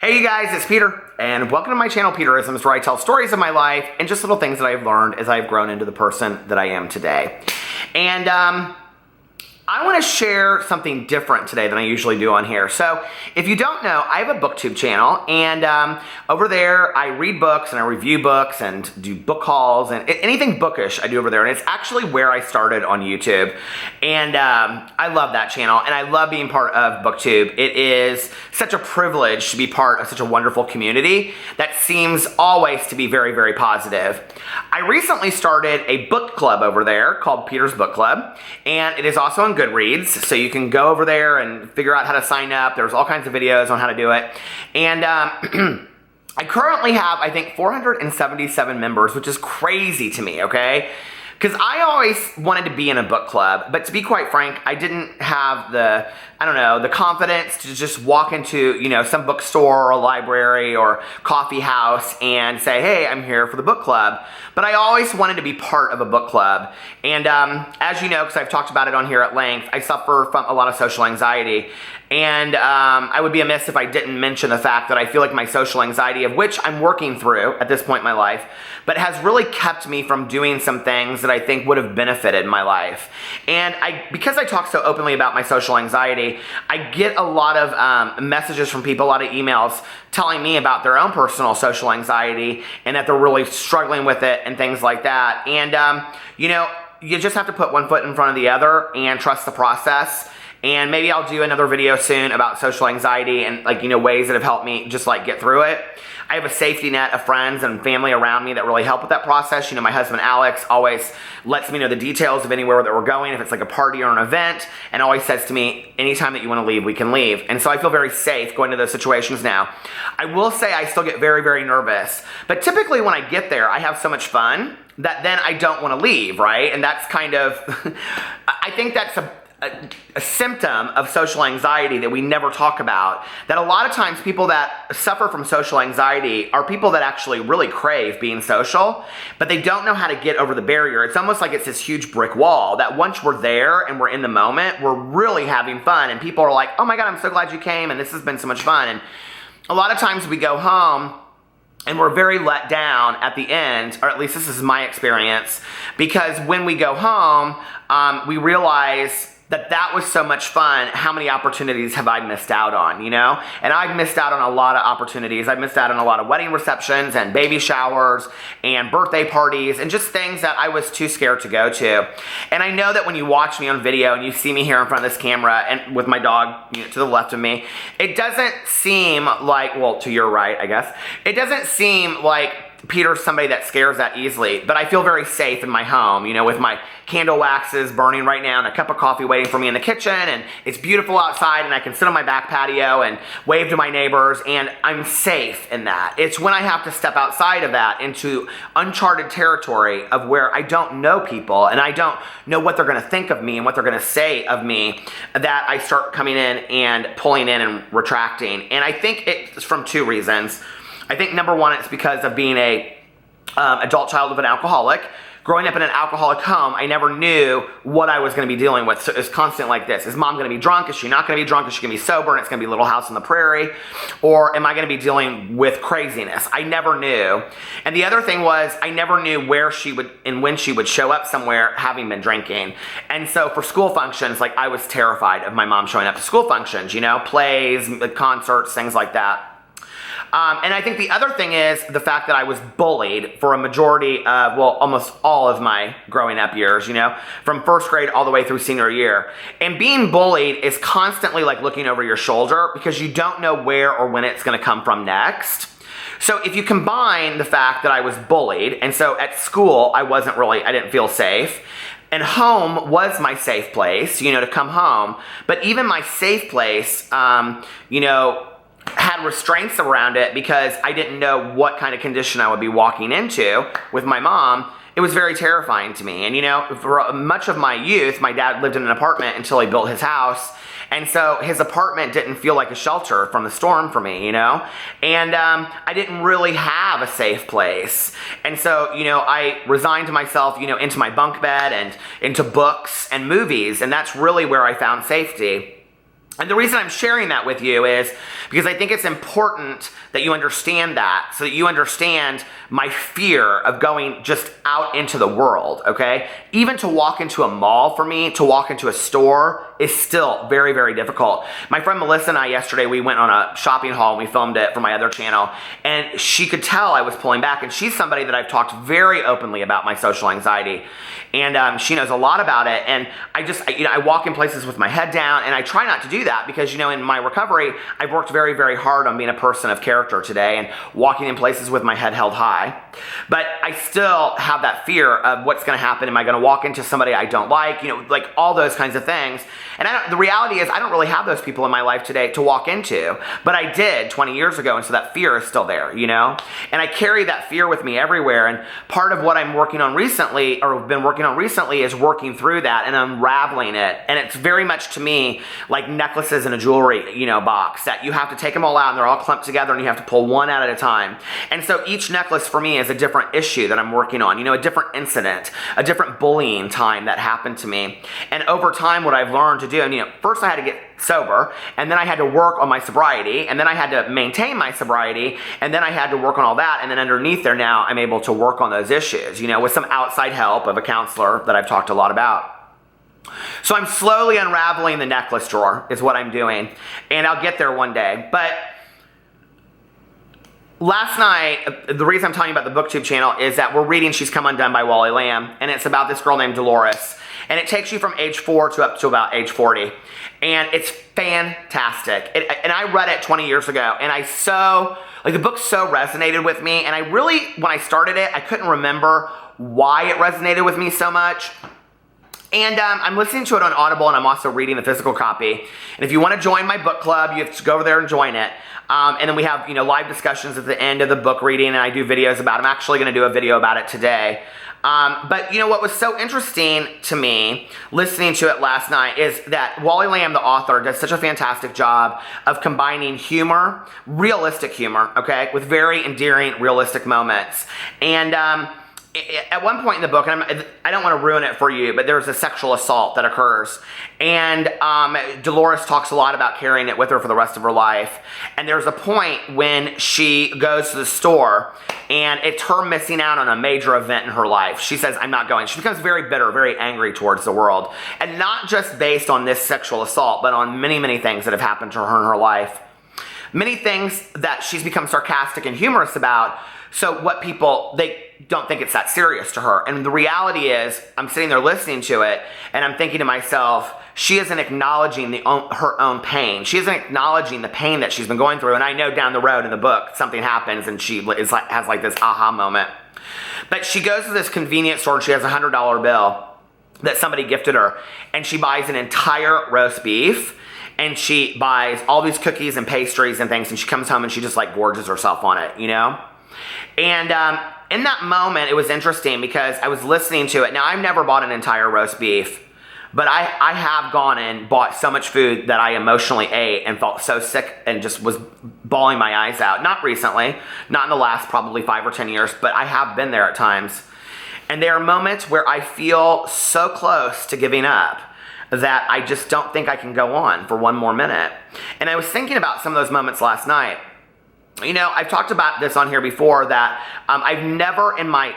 Hey you guys, it's Peter, and welcome to my channel, Peterisms, where I tell stories of my life and just little things that I've learned as I've grown into the person that I am today. And I want to share something different today than I usually do on here. So if you don't know, I have a booktube channel, and over there I read books and I review books and do book hauls and anything bookish I do over there. And it's actually where I started on YouTube. And I love that channel and I love being part of booktube. It is such a privilege to be part of such a wonderful community that seems always to be very, very positive. I recently started a book club over there called Peter's Book Club, and it is also on Goodreads, so you can go over there and figure out how to sign up. There's all kinds of videos on how to do it. And I currently have, I think, 477 members, which is crazy to me, okay? Because I always wanted to be in a book club, but to be quite frank, I didn't have the, the confidence to just walk into, some bookstore or a library or coffee house and say, hey, I'm here for the book club. But I always wanted to be part of a book club. And as you know, because I've talked about it on here at length, I suffer from a lot of social anxiety. And I would be amiss if I didn't mention the fact that I feel like my social anxiety, of which I'm working through at this point in my life, but has really kept me from doing some things that I think would have benefited my life. And because I talk so openly about my social anxiety, I get a lot of messages from people, a lot of emails telling me about their own personal social anxiety and that they're really struggling with it and things like that. And, you just have to put one foot in front of the other and trust the process. And maybe I'll do another video soon about social anxiety and ways that have helped me just get through it. I have a safety net of friends and family around me that really help with that process. My husband Alex always lets me know the details of anywhere that we're going, if it's like a party or an event, and always says to me, anytime that you want to leave, we can leave. And so I feel very safe going to those situations now. I will say I still get very, very nervous, but typically when I get there, I have so much fun that then I don't want to leave, right? And that's kind of, I think that's a symptom of social anxiety that we never talk about, that a lot of times people that suffer from social anxiety are people that actually really crave being social, but they don't know how to get over the barrier. It's almost like it's this huge brick wall that once we're there and we're in the moment, we're really having fun, and people are like, oh my God, I'm so glad you came and this has been so much fun. And a lot of times we go home and we're very let down at the end, or at least this is my experience, because when we go home, we realize that was so much fun. How many opportunities have I missed out on, And I've missed out on a lot of opportunities. I've missed out on a lot of wedding receptions and baby showers and birthday parties and just things that I was too scared to go to. And I know that when you watch me on video and you see me here in front of this camera and with my dog to the left of me, it doesn't seem like, well, to your right, I guess, it doesn't seem like Peter's somebody that scares that easily, but I feel very safe in my home, with my candle waxes burning right now and a cup of coffee waiting for me in the kitchen, and it's beautiful outside and I can sit on my back patio and wave to my neighbors, and I'm safe in that. It's when I have to step outside of that into uncharted territory of where I don't know people and I don't know what they're going to think of me and what they're going to say of me, that I start coming in and pulling in and retracting. And I think it's from two reasons. I think number one, it's because of being a adult child of an alcoholic. Growing up in an alcoholic home, I never knew what I was going to be dealing with. So it's constant like this. Is mom going to be drunk? Is she not going to be drunk? Is she going to be sober and it's going to be Little House on the Prairie? Or am I going to be dealing with craziness? I never knew. And the other thing was, I never knew where she would and when she would show up somewhere having been drinking. And so for school functions, I was terrified of my mom showing up to school functions, plays, concerts, things like that. And I think the other thing is the fact that I was bullied for a majority of, almost all of my growing up years, from first grade all the way through senior year. And being bullied is constantly looking over your shoulder because you don't know where or when it's going to come from next. So if you combine the fact that I was bullied, and so at school I didn't feel safe, and home was my safe place, to come home, but even my safe place, had restraints around it because I didn't know what kind of condition I would be walking into with my mom. It was very terrifying to me. And for much of my youth, my dad lived in an apartment until he built his house. And so his apartment didn't feel like a shelter from the storm for me, And I didn't really have a safe place. And so, I resigned to myself, into my bunk bed and into books and movies. And that's really where I found safety. And the reason I'm sharing that with you is because I think it's important that you understand that, so that you understand my fear of going just out into the world, okay? Even to walk into a mall for me, to walk into a store is still very, very difficult. My friend Melissa and I yesterday, we went on a shopping haul and we filmed it for my other channel, and she could tell I was pulling back, and she's somebody that I've talked very openly about my social anxiety, and she knows a lot about it, and I walk in places with my head down, and I try not to do that because, in my recovery, I've worked very, very hard on being a person of character today and walking in places with my head held high. But I still have that fear of what's going to happen. Am I going to walk into somebody I don't like? Like all those kinds of things. And the reality is I don't really have those people in my life today to walk into, but I did 20 years ago, and so that fear is still there, And I carry that fear with me everywhere, and part of what I'm working on recently, or have been working on recently, is working through that and unraveling it. And it's very much to me like necklaces in a jewelry, box, that you have to take them all out and they're all clumped together and you have to pull one out at a time. And so each necklace for me is a different issue that I'm working on, a different incident, a different bullying time that happened to me. And over time, what I've learned to do, and first I had to get sober, and then I had to work on my sobriety, and then I had to maintain my sobriety, and then I had to work on all that, and then underneath there now I'm able to work on those issues, with some outside help of a counselor that I've talked a lot about. So I'm slowly unraveling the necklace drawer is what I'm doing, and I'll get there one day. But last night, the reason I'm telling you about the BookTube channel is that we're reading She's Come Undone by Wally Lamb, and it's about this girl named Dolores, and it takes you from age 4 to up to about age 40, and it's fantastic. And I read it 20 years ago, and the book so resonated with me, and when I started it, I couldn't remember why it resonated with me so much. And I'm listening to it on Audible, and I'm also reading the physical copy. And if you want to join my book club, you have to go over there and join it. And then we have, live discussions at the end of the book reading, and I do videos about it. I'm actually going to do a video about it today. But what was so interesting to me listening to it last night is that Wally Lamb, the author, does such a fantastic job of combining humor, realistic humor, okay, with very endearing, realistic moments. And at one point in the book, and I don't want to ruin it for you, but there's a sexual assault that occurs. And Dolores talks a lot about carrying it with her for the rest of her life. And there's a point when she goes to the store, and it's her missing out on a major event in her life. She says, I'm not going. She becomes very bitter, very angry towards the world. And not just based on this sexual assault, but on many, many things that have happened to her in her life. Many things that she's become sarcastic and humorous about. So what they don't think it's that serious to her. And the reality is, I'm sitting there listening to it, and I'm thinking to myself, she isn't acknowledging her own pain. She isn't acknowledging the pain that she's been going through. And I know down the road in the book, something happens, and she has this aha moment. But she goes to this convenience store, and she has a $100 bill that somebody gifted her. And she buys an entire roast beef, and she buys all these cookies and pastries and things, and she comes home and she just gorges herself on it, And in that moment, it was interesting because I was listening to it. Now, I've never bought an entire roast beef, but I have gone and bought so much food that I emotionally ate and felt so sick and just was bawling my eyes out. Not recently, not in the last probably 5 or 10 years, but I have been there at times. And there are moments where I feel so close to giving up that I just don't think I can go on for one more minute. And I was thinking about some of those moments last night. I've talked about this on here before, that I've never in my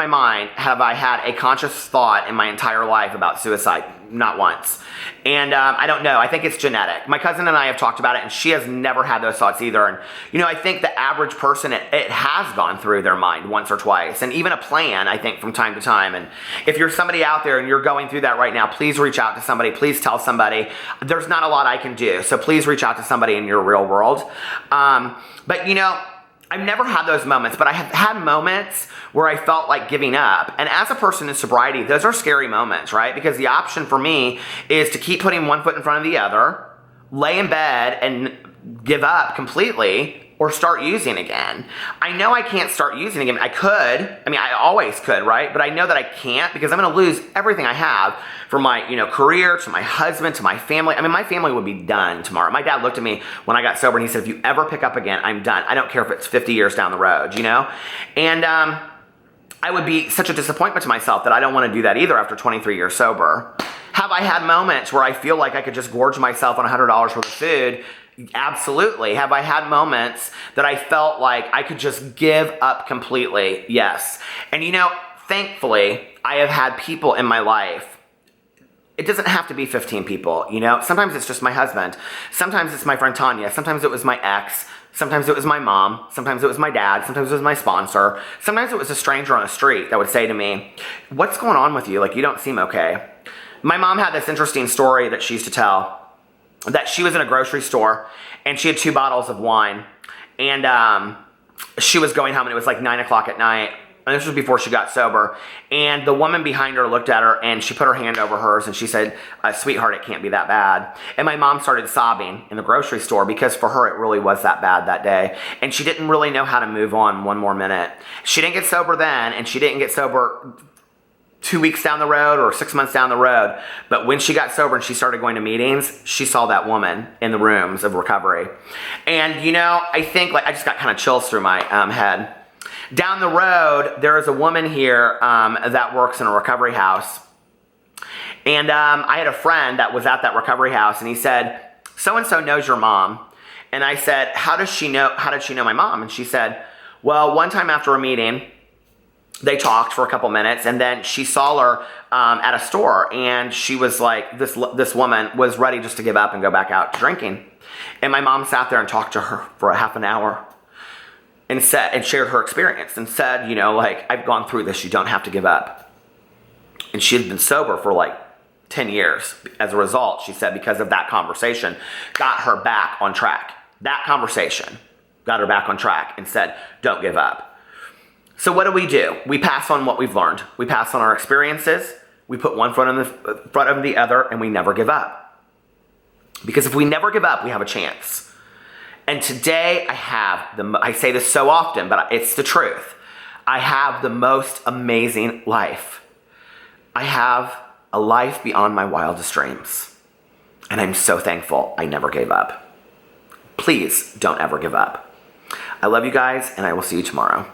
mind have I had a conscious thought in my entire life about suicide. Not once. And I don't know. I think it's genetic. My cousin and I have talked about it, and she has never had those thoughts either. And, I think the average person, it has gone through their mind once or twice, and even a plan, I think, from time to time. And if you're somebody out there and you're going through that right now, please reach out to somebody. Please tell somebody. There's not a lot I can do, so please reach out to somebody in your real world. But, I've never had those moments, but I have had moments where I felt like giving up. And as a person in sobriety, those are scary moments, right? Because the option for me is to keep putting one foot in front of the other, lay in bed and give up completely, or start using again. I know I can't start using again. I could. I always could, right? But I know that I can't, because I'm going to lose everything I have, from my, career, to my husband, to my family. My family would be done tomorrow. My dad looked at me when I got sober, and he said, if you ever pick up again, I'm done. I don't care if it's 50 years down the road, And I would be such a disappointment to myself that I don't want to do that either after 23 years sober. Have I had moments where I feel like I could just gorge myself on $100 worth of food? Absolutely. Have I had moments that I felt like I could just give up completely? Yes. And thankfully, I have had people in my life. It doesn't have to be 15 people, Sometimes it's just my husband. Sometimes it's my friend Tanya. Sometimes it was my ex. Sometimes it was my mom. Sometimes it was my dad. Sometimes it was my sponsor. Sometimes it was a stranger on the street that would say to me, "What's going on with you? Like, you don't seem okay." My mom had this interesting story that she used to tell, that she was in a grocery store and she had 2 bottles of wine, and she was going home, and it was like 9 o'clock at night. And this was before she got sober. And the woman behind her looked at her and she put her hand over hers and she said, "Sweetheart, it can't be that bad." And my mom started sobbing in the grocery store because for her it really was that bad that day. And she didn't really know how to move on one more minute. She didn't get sober then, and she didn't get sober 2 weeks down the road or 6 months down the road. But when she got sober and she started going to meetings, she saw that woman in the rooms of recovery. And I think I just got kind of chills through my head. Down the road, there is a woman here that works in a recovery house. And I had a friend that was at that recovery house, and he said, "So-and-so knows your mom." And I said, How did she know my mom? And she said, "Well, one time after a meeting, they talked for a couple minutes, and then she saw her at a store, and she was like, this woman was ready just to give up and go back out drinking. And my mom sat there and talked to her for a half an hour and shared her experience and said, "I've gone through this. You don't have to give up." And she had been sober for 10 years. As a result, she said, because of that conversation, got her back on track. That conversation got her back on track and said, "Don't give up." So what do? We pass on what we've learned. We pass on our experiences. We put one foot in the front of the other, and we never give up. Because if we never give up, we have a chance. And today I say this so often, but it's the truth. I have the most amazing life. I have a life beyond my wildest dreams. And I'm so thankful I never gave up. Please don't ever give up. I love you guys, and I will see you tomorrow.